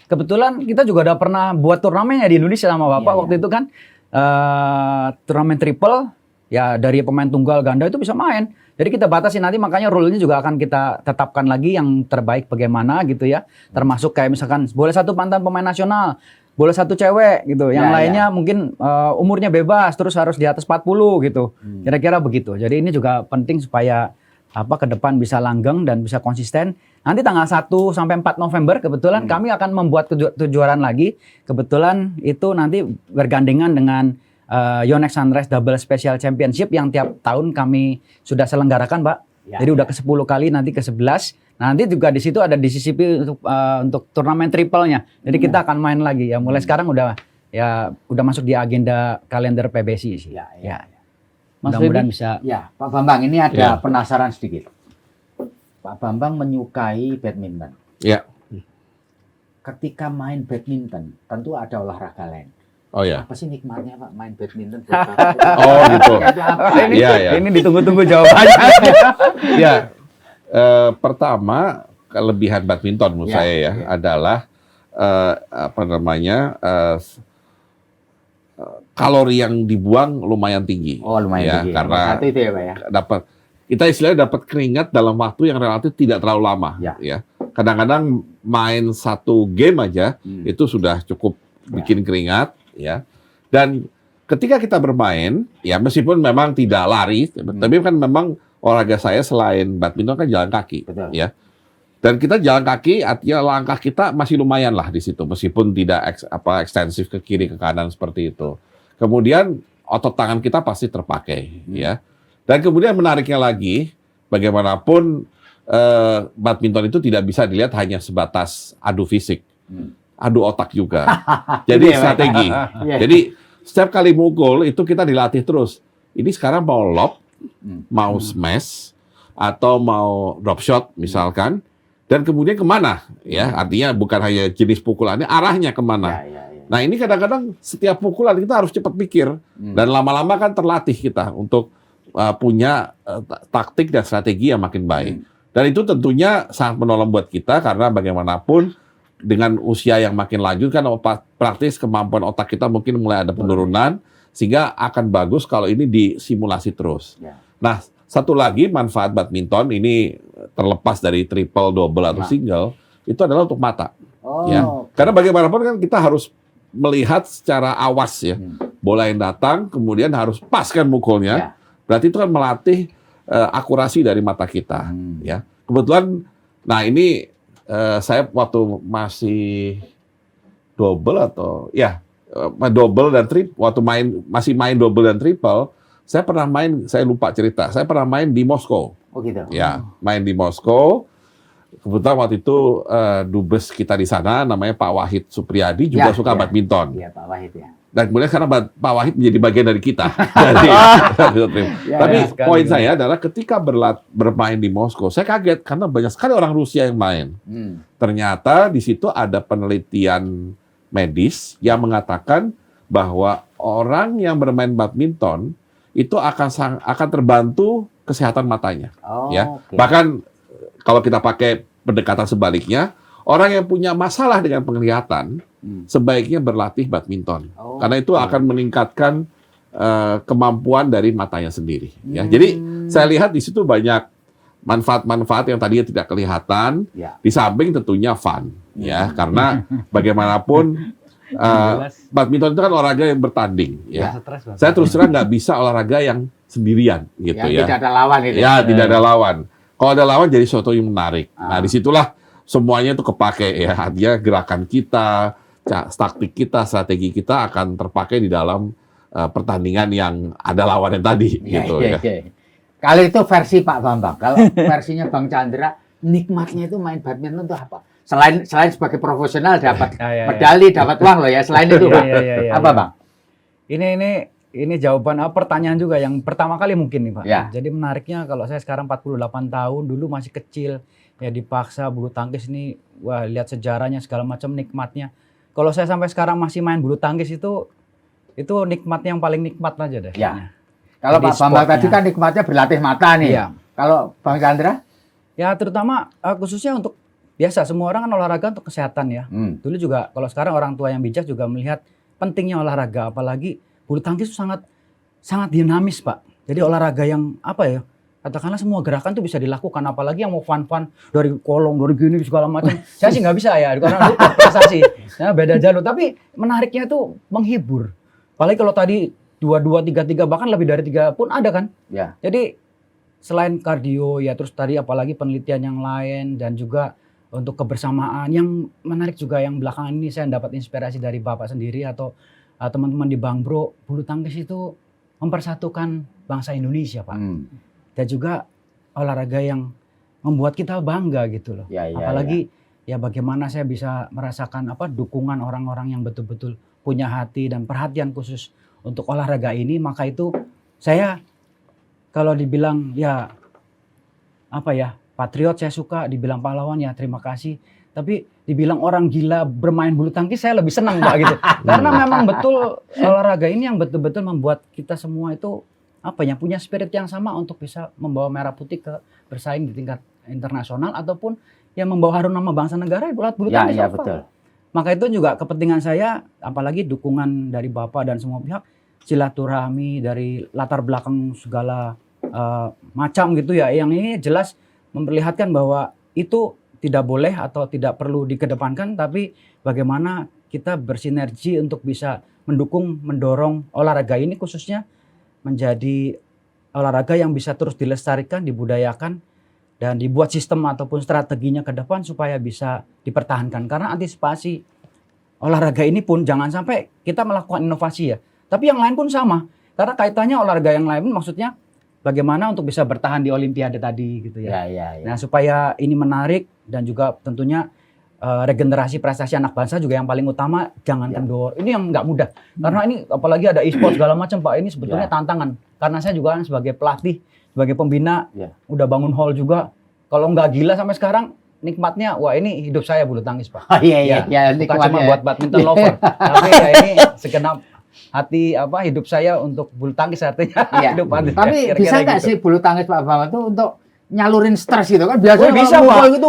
kebetulan kita juga udah pernah buat turnamen ya di Indonesia sama Bapak waktu itu kan. Turnamen triple ya dari pemain tunggal ganda itu bisa main. Jadi kita batasi nanti, makanya rule-nya juga akan kita tetapkan lagi yang terbaik bagaimana gitu ya. Termasuk kayak misalkan boleh satu mantan pemain nasional, boleh satu cewek gitu. Yang lainnya mungkin umurnya bebas terus harus di atas 40 gitu. Kira-kira begitu. Jadi ini juga penting supaya ke depan bisa langgeng dan bisa konsisten. Nanti tanggal 1 sampai 4 November kebetulan kami akan membuat kejuaraan lagi. Kebetulan itu nanti bergandengan dengan Yonex Sunrise Double Special Championship yang tiap tahun kami sudah selenggarakan, Pak. Jadi udah ke-10 kali, nanti ke-11. Nah, nanti juga di situ ada DCCP untuk turnamen triple-nya. Jadi kita akan main lagi ya. Mulai sekarang udah masuk di agenda kalender PBSI sih. Mudah-mudahan bisa. Ya, Pak Bambang, ini ada penasaran sedikit. Pak Bambang menyukai badminton. Ya. Ketika main badminton, tentu ada olahraga lain. Oh ya. Apa sih nikmatnya Pak main badminton? Oh gitu. Ini ditunggu-tunggu jawabannya. Ya. Pertama, kelebihan badminton menurut saya adalah kalori yang dibuang lumayan tinggi. Oh, lumayan tinggi. Karena satu itu ya, Pak ya. Kita istilahnya dapat keringat dalam waktu yang relatif tidak terlalu lama. Ya. Kadang-kadang main satu game aja itu sudah cukup bikin keringat. Ya, dan ketika kita bermain, ya meskipun memang tidak lari, tapi kan memang olahraga saya selain badminton kan jalan kaki, Betul. ya. Dan kita jalan kaki, artinya langkah kita masih lumayan lah di situ, meskipun tidak ekstensif ke kiri ke kanan seperti itu. Kemudian otot tangan kita pasti terpakai, ya. Dan kemudian menariknya lagi, bagaimanapun badminton itu tidak bisa dilihat hanya sebatas adu fisik, adu otak juga. Jadi strategi. Jadi setiap kali mukul itu kita dilatih terus. Ini sekarang mau lob, mau smash, atau mau drop shot misalkan. Dan kemudian kemana? Ya, artinya bukan hanya jenis pukulannya, arahnya kemana. Nah ini kadang-kadang setiap pukulan kita harus cepat pikir. Dan lama-lama kan terlatih kita untuk punya taktik dan strategi yang makin baik. Dan itu tentunya sangat menolong buat kita karena bagaimanapun dengan usia yang makin lanjut kan praktis kemampuan otak kita mungkin mulai ada penurunan sehingga akan bagus kalau ini disimulasi terus. Nah, satu lagi manfaat badminton ini terlepas dari triple, double atau single itu adalah untuk mata. Ya. Karena bagaimanapun kan kita harus melihat secara awas ya. Bola yang datang kemudian harus pas kan mukulnya. Berarti itu kan melatih akurasi dari mata kita, ya. Kebetulan, nah ini saya waktu masih double atau ya double dan triple, waktu masih main double dan triple, saya pernah main, saya lupa cerita, saya pernah main di Moskow. Oh gitu. Ya, main di Moskow. Kebetulan waktu itu dubes kita di sana, namanya Pak Wahid Supriyadi juga suka badminton. Iya Pak Wahid ya. Dan kemudian karena Pak Wahid menjadi bagian dari kita. Tapi poin saya adalah ketika bermain di Moskow, saya kaget karena banyak sekali orang Rusia yang main. Ternyata di situ ada penelitian medis yang mengatakan bahwa orang yang bermain badminton itu akan terbantu kesehatan matanya. Ya. Bahkan kalau kita pakai pendekatan sebaliknya, orang yang punya masalah dengan penglihatan sebaiknya berlatih badminton. Karena itu akan meningkatkan kemampuan dari matanya sendiri. Ya. Jadi saya lihat di situ banyak manfaat-manfaat yang tadinya tidak kelihatan. Di samping tentunya fun, ya. Karena bagaimanapun badminton itu kan olahraga yang bertanding. Ya. Saya terus terang nggak bisa olahraga yang sendirian, gitu ya. Tidak ada lawan gitu. Ya, tidak ada lawan. Kalau ada lawan jadi sesuatu yang menarik. Nah, disitulah semuanya itu kepake ya. Artinya gerakan kita, taktik kita, strategi kita akan terpakai di dalam pertandingan yang ada lawannya tadi. Gitu. Kalau itu versi Pak Bambang, kalau versinya Bang Chandra, nikmatnya itu main badminton itu apa? Selain sebagai profesional dapat medali, dapat uang loh ya. Selain itu Bang, apa Bang? Ini jawaban pertanyaan juga yang pertama kali mungkin nih Pak. Ya. Jadi menariknya kalau saya sekarang 48 tahun, dulu masih kecil, ya dipaksa bulu tangkis ini, wah lihat sejarahnya segala macam nikmatnya. Kalau saya sampai sekarang masih main bulu tangkis itu nikmatnya yang paling nikmat aja deh. Ya. Kalau Pak Bambang tadi kan nikmatnya berlatih mata nih. Iya. Kalau Bang Chandra? Ya terutama khususnya untuk biasa semua orang kan olahraga untuk kesehatan ya. Dulu juga kalau sekarang orang tua yang bijak juga melihat pentingnya olahraga, apalagi bulu tangkis itu sangat dinamis Pak. Jadi olahraga yang apa ya? Katakanlah semua gerakan tuh bisa dilakukan, apalagi yang mau fun-fun dari kolong, dari gini segala macam. Saya sih nggak bisa ya, karena lupa prestasi. Ya, beda jalur. Tapi menariknya tuh menghibur. Apalagi kalau tadi 2-2, 3-3 bahkan lebih dari 3 pun ada kan. Ya. Jadi selain kardio ya terus tadi apalagi penelitian yang lain dan juga untuk kebersamaan yang menarik juga yang belakangan ini saya dapat inspirasi dari Bapak sendiri atau teman-teman di Bang Bro, bulu tangkis itu mempersatukan bangsa Indonesia, Pak. Dan juga olahraga yang membuat kita bangga gitu loh. Apalagi ya bagaimana saya bisa merasakan dukungan orang-orang yang betul-betul punya hati dan perhatian khusus untuk olahraga ini, maka itu saya kalau dibilang ya patriot saya suka, dibilang pahlawan ya terima kasih. Tapi dibilang orang gila bermain bulu tangkis saya lebih senang Pak gitu. Karena memang betul olahraga ini yang betul-betul membuat kita semua itu punya spirit yang sama untuk bisa membawa merah putih ke bersaing di tingkat internasional ataupun yang membawa harum nama bangsa negara buat bulu tangkis. Ya, betul. Maka itu juga kepentingan saya apalagi dukungan dari Bapak dan semua pihak, silaturahmi dari latar belakang segala macam gitu ya. Yang ini jelas memperlihatkan bahwa itu tidak boleh atau tidak perlu dikedepankan, tapi bagaimana kita bersinergi untuk bisa mendukung, mendorong olahraga ini khususnya menjadi olahraga yang bisa terus dilestarikan, dibudayakan, dan dibuat sistem ataupun strateginya ke depan supaya bisa dipertahankan. Karena antisipasi olahraga ini pun jangan sampai kita melakukan inovasi ya. Tapi yang lain pun sama. Karena kaitannya olahraga yang lain maksudnya bagaimana untuk bisa bertahan di Olimpiade tadi gitu ya. Nah supaya ini menarik dan juga tentunya regenerasi prestasi anak bangsa juga yang paling utama jangan kendor. Ini yang nggak mudah. Karena ini apalagi ada e-sport segala macam Pak, ini sebetulnya tantangan. Karena saya juga kan sebagai pelatih, sebagai pembina, udah bangun hall juga. Kalau nggak gila sampai sekarang, nikmatnya, wah ini hidup saya bulu tangkis Pak. Bukan cuma buat badminton lover, tapi ya ini segenap hati hidup saya untuk bulu tangkis artinya. Hidup tapi bisa nggak sih bulu tangkis Pak Bambang itu untuk nyalurin stres gitu kan? Biasanya bisa Pak. Itu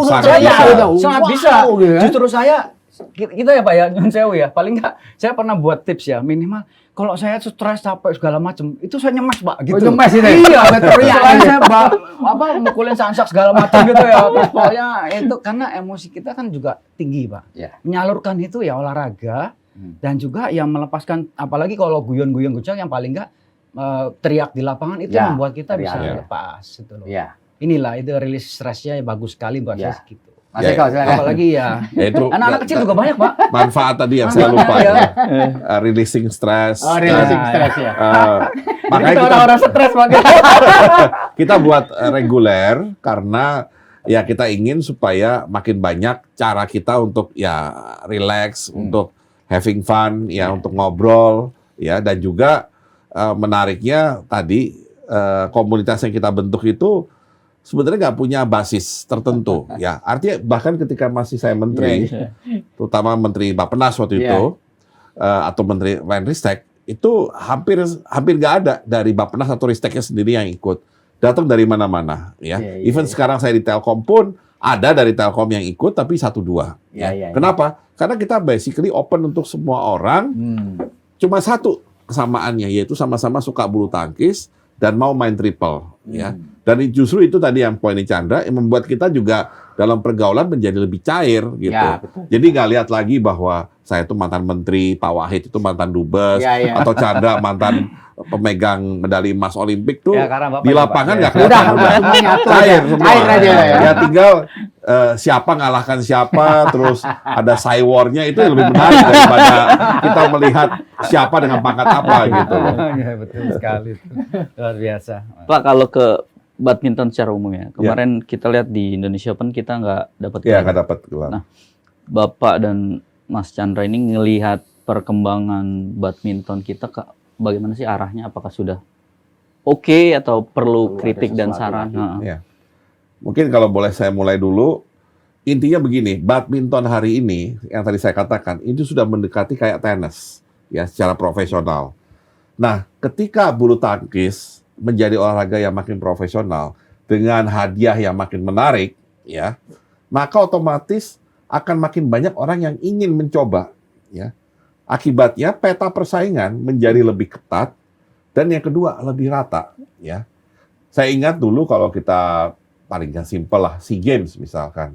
sangat bisa. Justru saya, kita ya Pak ya, nyun sewu ya, paling nggak saya pernah buat tips ya, minimal kalau saya stres capek segala macam itu saya nyemes Pak gitu. Nyemes itu. Iya, selain saya mukulin sansak segala macam gitu ya. Terus pokoknya itu karena emosi kita kan juga tinggi Pak. Menyalurkan itu ya olahraga dan juga yang melepaskan, apalagi kalau guyon-guyon gucang yang paling nggak teriak di lapangan itu membuat kita bisa lepas gitu loh. Inilah itu rilis stresnya bagus sekali buat saya gitu. Apalagi itu anak-anak kecil juga banyak Pak. Manfaat tadi yang saya lupa releasing stress. Releasing stress ya. Makanya kita orang stres kita buat reguler karena ya kita ingin supaya makin banyak cara kita untuk ya relax, untuk having fun, ya untuk ngobrol, ya dan juga menariknya tadi komunitas yang kita bentuk itu sebenarnya nggak punya basis tertentu, ya. Artinya bahkan ketika masih saya menteri, terutama Menteri Bappenas waktu itu, atau Menteri Menristek, itu hampir nggak ada dari Bappenas atau Risteknya sendiri yang ikut. Datang dari mana-mana, ya. Even sekarang saya di Telkom pun ada dari Telkom yang ikut, tapi 1-2. Kenapa? Karena kita basically open untuk semua orang. Cuma satu kesamaannya, yaitu sama-sama suka bulu tangkis dan mau main triple, ya. Dan justru itu tadi yang poinnya Chandra yang membuat kita juga dalam pergaulan menjadi lebih cair gitu. Jadi nggak lihat lagi bahwa saya itu mantan menteri, Pak Wahid itu mantan dubes, atau Chandra mantan pemegang medali emas Olimpik tuh di lapangan nggak kelihatan. Udah cair semua. Cair aja ya tinggal siapa ngalahkan siapa, terus ada cywarnya itu yang lebih menarik daripada kita melihat siapa dengan pangkat apa gitu. Ya betul sekali, luar biasa. Pak, kalau ke badminton secara umum ya, kemarin kita lihat di Indonesia Open kita nggak dapat gelar. Nggak dapat gelar. Nah, Bapak dan Mas Chandra ini ngelihat perkembangan badminton kita bagaimana sih arahnya? Apakah sudah oke atau perlu kritik dan saran? Ya. Mungkin kalau boleh saya mulai dulu, intinya begini, badminton hari ini yang tadi saya katakan itu sudah mendekati kayak tenis, ya secara profesional. Nah, ketika bulu tangkis menjadi olahraga yang makin profesional dengan hadiah yang makin menarik, ya, maka otomatis akan makin banyak orang yang ingin mencoba, ya. Akibatnya peta persaingan menjadi lebih ketat dan yang kedua lebih rata, ya. Saya ingat dulu kalau kita paling simpel lah SEA Games misalkan,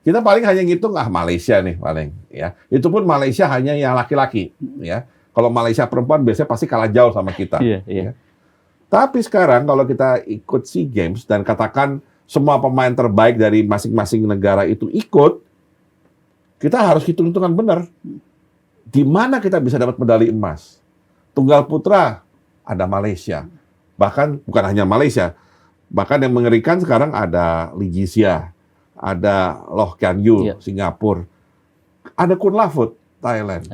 kita paling hanya ngitung Malaysia nih paling, ya. Itu pun Malaysia hanya yang laki-laki, ya. Kalau Malaysia perempuan biasanya pasti kalah jauh sama kita. Ya. Tapi sekarang kalau kita ikut SEA Games dan katakan semua pemain terbaik dari masing-masing negara itu ikut, kita harus hitung-hitungan benar. Di mana kita bisa dapat medali emas? Tunggal putra ada Malaysia. Bahkan bukan hanya Malaysia. Bahkan yang mengerikan sekarang ada Lee Jia, ada Loh Kian Yu, Singapura. Ada Kun Lafut, Thailand.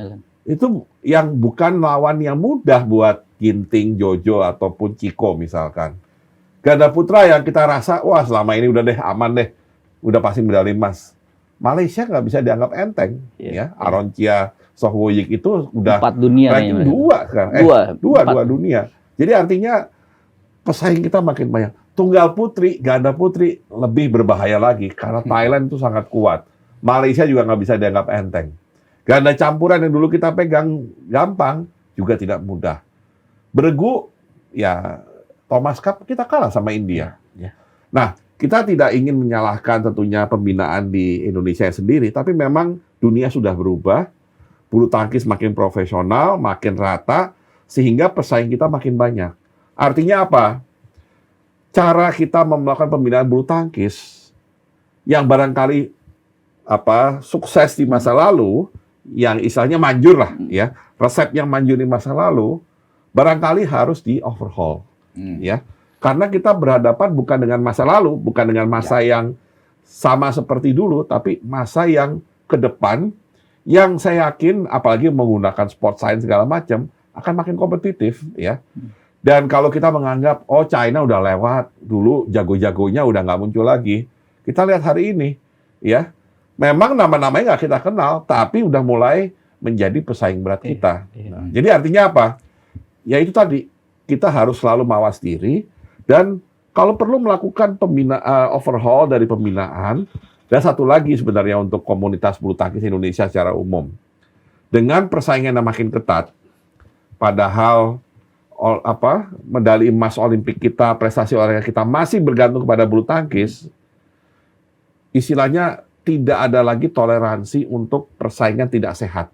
Itu yang bukan lawan yang mudah buat Ginting, Jojo, ataupun Chico misalkan. Ganda putra yang kita rasa, wah selama ini udah deh, aman deh. Udah pasti medali emas. Malaysia nggak bisa dianggap enteng. Ya. Aaron Chia, Soh Woyik itu udah 4 dunia ranking 2 sekarang. Dua dunia. Jadi artinya pesaing kita makin banyak. Tunggal putri, ganda putri lebih berbahaya lagi karena Thailand itu sangat kuat. Malaysia juga nggak bisa dianggap enteng. Ganda campuran yang dulu kita pegang gampang juga tidak mudah. Beregu, ya Thomas Cup kita kalah sama India. Nah, kita tidak ingin menyalahkan tentunya pembinaan di Indonesia sendiri, tapi memang dunia sudah berubah. Bulu tangkis makin profesional, makin rata, sehingga pesaing kita makin banyak. Artinya apa? cara kita melakukan pembinaan bulu tangkis yang barangkali sukses di masa lalu, yang istilahnya manjur lah ya, resep yang manjur di masa lalu barangkali harus di overhaul ya, karena kita berhadapan bukan dengan masa lalu, bukan dengan masa yang sama seperti dulu, tapi masa yang ke depan yang saya yakin apalagi menggunakan sport science segala macam akan makin kompetitif ya. Dan kalau kita menganggap China udah lewat dulu, jago-jagonya udah nggak muncul lagi, kita lihat hari ini ya. Memang nama-namanya nggak kita kenal, tapi udah mulai menjadi pesaing berat kita. Nah, jadi artinya apa? Ya itu tadi, kita harus selalu mawas diri, dan kalau perlu melakukan overhaul dari pembinaan. Dan satu lagi sebenarnya untuk komunitas bulu tangkis Indonesia secara umum. Dengan persaingan yang makin ketat, padahal medali emas Olimpik kita, prestasi olahraga kita masih bergantung kepada bulu tangkis, istilahnya tidak ada lagi toleransi untuk persaingan tidak sehat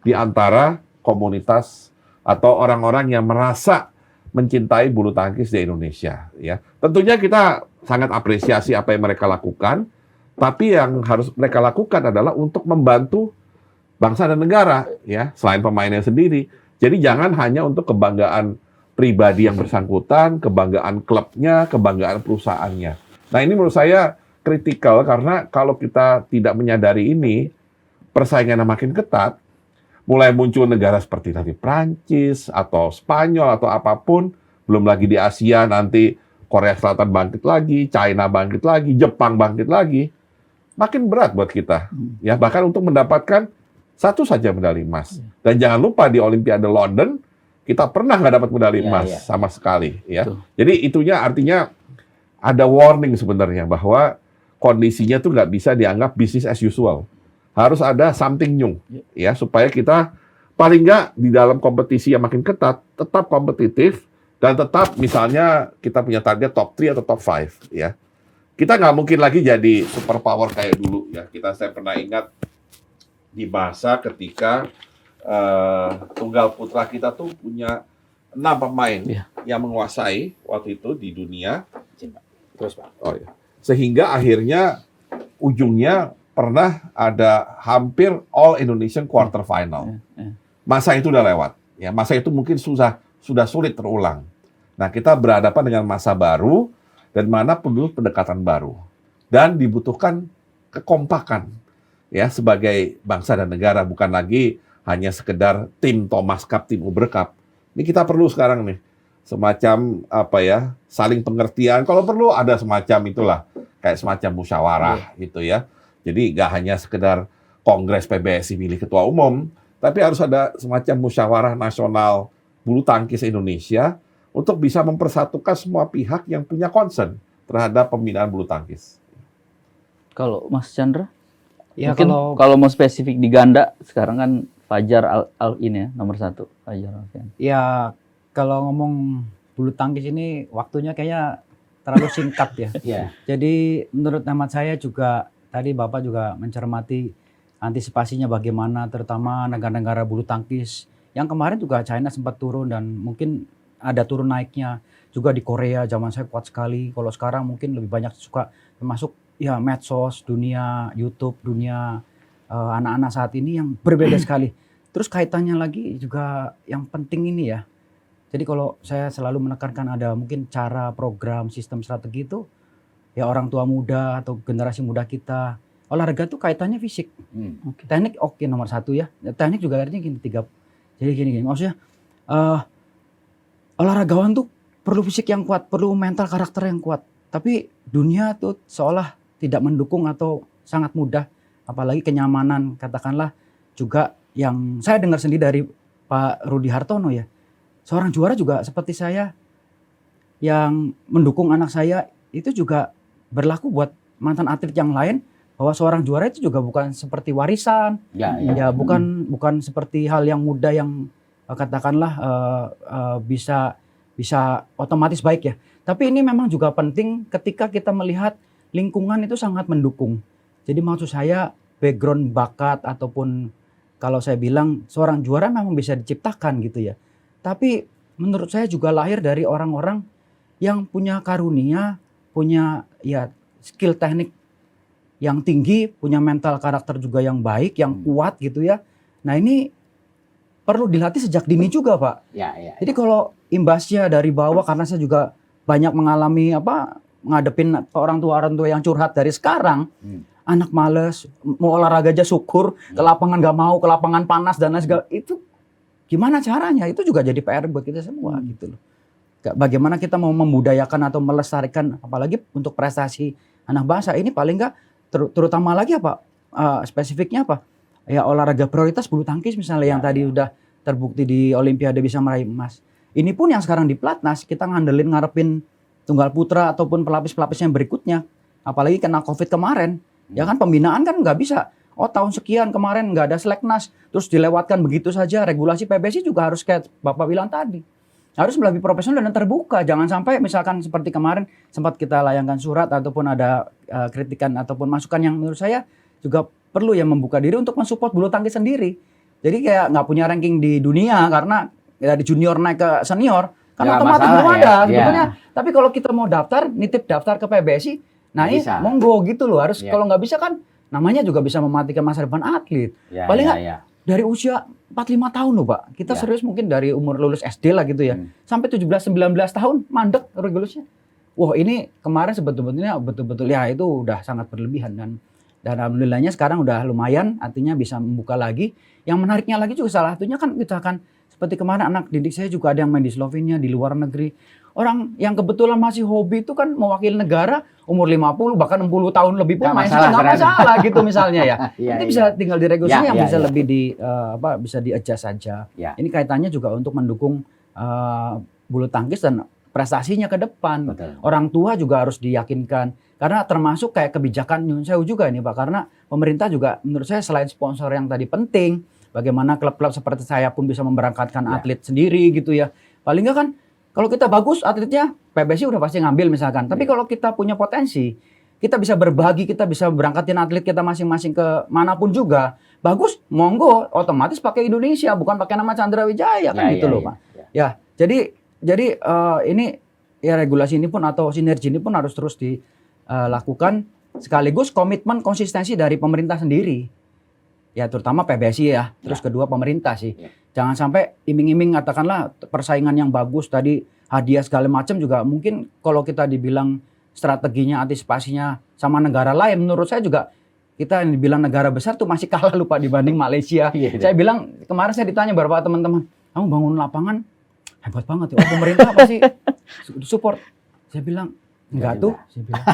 di antara komunitas atau orang-orang yang merasa mencintai bulu tangkis di Indonesia. Ya, tentunya kita sangat apresiasi apa yang mereka lakukan, tapi yang harus mereka lakukan adalah untuk membantu bangsa dan negara, ya, selain pemainnya sendiri. Jadi jangan hanya untuk kebanggaan pribadi yang bersangkutan, kebanggaan klubnya, kebanggaan perusahaannya. Nah ini menurut saya kritikal, karena kalau kita tidak menyadari ini, persaingan yang makin ketat, mulai muncul negara seperti tadi Prancis atau Spanyol atau apapun, belum lagi di Asia nanti Korea Selatan bangkit lagi, China bangkit lagi, Jepang bangkit lagi, makin berat buat kita. Ya bahkan untuk mendapatkan satu saja medali emas. Dan jangan lupa di Olimpiade London kita pernah nggak dapat medali emas sama sekali. Ya, jadi itunya artinya ada warning sebenarnya bahwa kondisinya tuh nggak bisa dianggap business as usual. Harus ada something new, ya, supaya kita paling nggak di dalam kompetisi yang makin ketat, tetap kompetitif, dan tetap misalnya kita punya target top 3 atau top 5, ya. Kita nggak mungkin lagi jadi superpower kayak dulu, ya. Saya pernah ingat di masa ketika tunggal putra kita tuh punya 6 pemain yang menguasai waktu itu di dunia. Terus Pak. Oh ya. Sehingga akhirnya ujungnya pernah ada hampir all Indonesian quarter final. Masa itu udah lewat. Ya, masa itu mungkin sudah sulit terulang. Nah, kita berhadapan dengan masa baru dan mana perlu pendekatan baru. Dan dibutuhkan kekompakan ya sebagai bangsa dan negara, bukan lagi hanya sekedar tim Thomas Cup, tim Uber Cup. Ini kita perlu sekarang nih semacam saling pengertian. Kalau perlu ada semacam itulah, kayak semacam musyawarah gitu ya. Jadi nggak hanya sekedar Kongres PBSI milih ketua umum, tapi harus ada semacam musyawarah nasional bulu tangkis Indonesia untuk bisa mempersatukan semua pihak yang punya concern terhadap pembinaan bulu tangkis. Kalau Mas Chandra, Ya, mungkin kalau mau spesifik di ganda, sekarang kan Fajar ini ya, nomor 1. Fajar Alfian. Ya, kalau ngomong bulu tangkis ini waktunya kayaknya terlalu singkat ya. Jadi menurut hemat saya juga, tadi Bapak juga mencermati antisipasinya bagaimana, terutama negara-negara bulu tangkis. Yang kemarin juga China sempat turun dan mungkin ada turun naiknya. Juga di Korea zaman saya kuat sekali. Kalau sekarang mungkin lebih banyak suka termasuk ya medsos, dunia YouTube, dunia anak-anak saat ini yang berbeda sekali. Terus kaitannya lagi juga yang penting ini ya. Jadi kalau saya selalu menekankan ada mungkin cara, program, sistem, strategi itu ya orang tua muda atau generasi muda kita, olahraga tuh kaitannya fisik. Teknik oke, nomor 1 ya. Teknik juga artinya gini, jadi gini maksudnya olahragawan tuh perlu fisik yang kuat, perlu mental karakter yang kuat. Tapi dunia tuh seolah tidak mendukung atau sangat mudah, apalagi kenyamanan katakanlah juga yang saya dengar sendiri dari Pak Rudi Hartono ya. Seorang juara juga seperti saya yang mendukung anak saya itu juga berlaku buat mantan atlet yang lain, bahwa seorang juara itu juga bukan seperti warisan, ya bukan seperti hal yang mudah yang katakanlah bisa otomatis baik ya. Tapi ini memang juga penting ketika kita melihat lingkungan itu sangat mendukung. Jadi maksud saya background bakat ataupun kalau saya bilang seorang juara memang bisa diciptakan gitu ya. Tapi menurut saya juga lahir dari orang-orang yang punya karunia, punya ya skill teknik yang tinggi, punya mental karakter juga yang baik, yang kuat gitu ya. Nah ini perlu dilatih sejak dini juga Pak. Jadi kalau imbasnya dari bawah, karena saya juga banyak mengalami ngadepin orang tua yang curhat dari sekarang, anak males, mau olahraga aja syukur, ke lapangan nggak mau, ke lapangan panas dan lain segala, itu gimana caranya? Itu juga jadi PR buat kita semua gitu loh. Bagaimana kita mau membudayakan atau melestarikan, apalagi untuk prestasi anak bangsa ini paling nggak terutama lagi spesifiknya ya olahraga prioritas bulu tangkis misalnya yang tadi udah terbukti di Olimpiade bisa meraih emas. Ini pun yang sekarang di Platnas kita ngarepin tunggal putra ataupun pelapis-pelapis yang berikutnya, apalagi kena COVID kemarin, ya kan pembinaan kan nggak bisa. Tahun sekian kemarin nggak ada seleknas, terus dilewatkan begitu saja. Regulasi PBSI juga harus kayak Bapak bilang tadi, harus lebih profesional dan terbuka. Jangan sampai misalkan seperti kemarin sempat kita layangkan surat ataupun ada kritikan ataupun masukan yang menurut saya juga perlu ya membuka diri untuk mensupport bulu tangkis sendiri. Jadi kayak nggak punya ranking di dunia karena dari junior naik ke senior kan ya, otomatis belum ada sebetulnya. Ya. Tapi kalau kita mau nitip daftar ke PBSI, nah ini monggo gitu loh. Harus kalau nggak bisa kan namanya juga bisa mematikan masa depan atlet. Paling nggak dari usia 45 tahun loh Pak. Kita serius mungkin dari umur lulus SD lah gitu ya. Sampai 17-19 tahun mandek regulasinya. Wah ini kemarin sebetulnya betul-betul ya itu udah sangat berlebihan. Dan alhamdulillahnya sekarang udah lumayan artinya bisa membuka lagi. Yang menariknya lagi juga salah satunya kan kita akan seperti kemarin anak didik saya juga ada yang main di Slovenia, di luar negeri. Orang yang kebetulan masih hobi itu kan mewakili negara umur 50 bahkan 60 tahun lebih pun main nggak masalah gitu misalnya ya. Nanti bisa tinggal diregulasinya yang bisa lebih bisa di-adjust saja. Ini kaitannya juga untuk mendukung bulu tangkis dan prestasinya ke depan. Betul. Orang tua juga harus diyakinkan karena termasuk kayak kebijakan Nyun Sewu juga ini Pak, karena pemerintah juga menurut saya selain sponsor yang tadi penting, bagaimana klub-klub seperti saya pun bisa memberangkatkan atlet sendiri gitu ya. Paling nggak kan kalau kita bagus atletnya, PBSI udah pasti ngambil misalkan. Tapi kalau kita punya potensi, kita bisa berbagi, kita bisa berangkatin atlet kita masing-masing ke manapun juga. Bagus, monggo, otomatis pakai Indonesia, bukan pakai nama Chandra Wijaya kan gitu loh Pak. Ya, jadi ini ya regulasi ini pun atau sinergi ini pun harus terus dilakukan sekaligus komitmen konsistensi dari pemerintah sendiri. Ya terutama PBSI ya, terus kedua pemerintah sih. Jangan sampai iming-iming katakanlah persaingan yang bagus tadi hadiah segala macam juga mungkin kalau kita dibilang strateginya antisipasinya sama negara lain menurut saya juga kita yang dibilang negara besar tuh masih kalah lupa dibanding Malaysia. Saya bilang kemarin saya ditanya beberapa teman-teman, kamu bangun lapangan hebat banget ya, pemerintah pasti support. Saya bilang enggak tuh, saya bilang.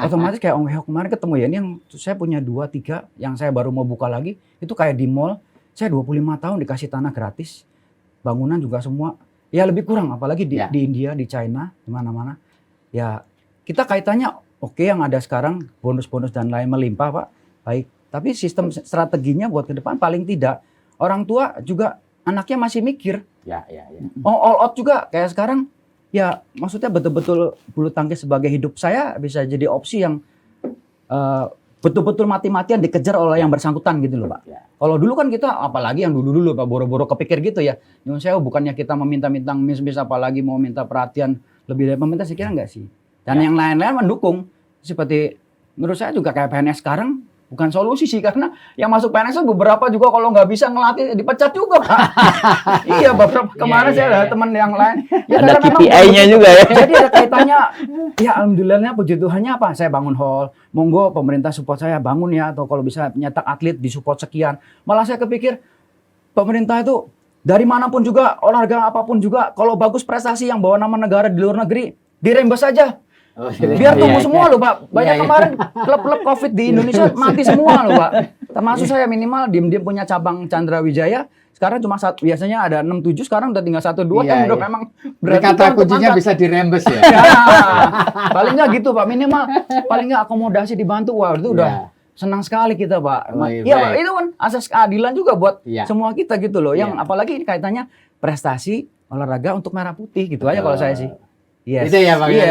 Otomatis kayak Ong Heo kemarin ketemu ya, ini yang saya punya 2-3 yang saya baru mau buka lagi, itu kayak di mall, saya 25 tahun dikasih tanah gratis, bangunan juga semua, ya lebih kurang, apalagi di India, di China, di mana-mana. Ya kita kaitannya oke yang ada sekarang, bonus-bonus dan lain melimpah Pak, baik. Tapi sistem strateginya buat ke depan paling tidak, orang tua juga anaknya masih mikir. All out juga, kayak sekarang, ya maksudnya betul-betul bulu tangkis sebagai hidup saya bisa jadi opsi yang betul-betul mati-matian dikejar oleh yang bersangkutan gitu loh Pak. Kalau dulu kan kita apalagi yang dulu-dulu Pak boro-boro kepikir gitu ya. Nyun Sewu bukannya kita meminta-minta mis-mis apalagi mau minta perhatian lebih dari pemerintah saya kira enggak sih. Dan yang lain-lain mendukung seperti menurut saya juga kayak PNS sekarang bukan solusi sih karena yang masuk PNS beberapa juga kalau nggak bisa ngelatih dipecat juga Pak. Iya beberapa kemarin saya ada teman yang lain. Ya, ada KPI-nya juga ya. Jadi ada kaitannya. Ya alhamdulillahnya puji Tuhannya apa? Saya bangun hall, monggo pemerintah support saya bangun ya atau kalau bisa nyetak atlet disupport sekian. Malah saya kepikir pemerintah itu dari manapun juga olahraga apapun juga kalau bagus prestasi yang bawa nama negara di luar negeri dirembes saja. Biar tumbuh semua loh Pak. Banyak kemarin klub-klub COVID di Indonesia mati semua loh Pak. Termasuk saya minimal diem punya cabang Chandra Wijaya. Sekarang cuma biasanya ada 6-7, sekarang udah tinggal 1-2 kan udah memang berarti kata kuncinya bisa dirembes ya. Paling nggak gitu Pak, minimal paling nggak akomodasi dibantu. Wah itu udah senang sekali kita Pak. Iya Pak, itu kan asas keadilan juga buat semua kita gitu loh. Yang apalagi kaitannya prestasi olahraga untuk merah putih gitu aja kalau saya sih. Itu ya Pak. Gitu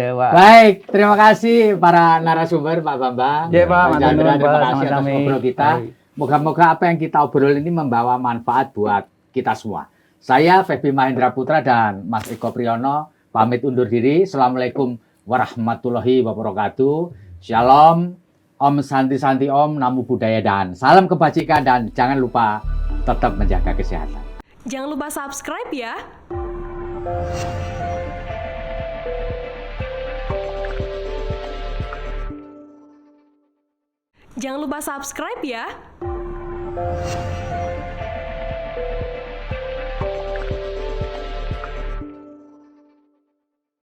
ya Pak. Baik, terima kasih para narasumber Pak Bambang. Iya Pak, terima kasih atas ngobrol kita. Moga-moga apa yang kita obrol ini membawa manfaat buat kita semua. Saya Feby Mahendra Putra dan Mas Eko Priyono pamit undur diri. Assalamualaikum warahmatullahi wabarakatuh. Shalom, Om Santi Santi Om, Namo Buddhaya dan salam kebajikan dan jangan lupa tetap menjaga kesehatan. Jangan lupa subscribe ya. Jangan lupa subscribe ya.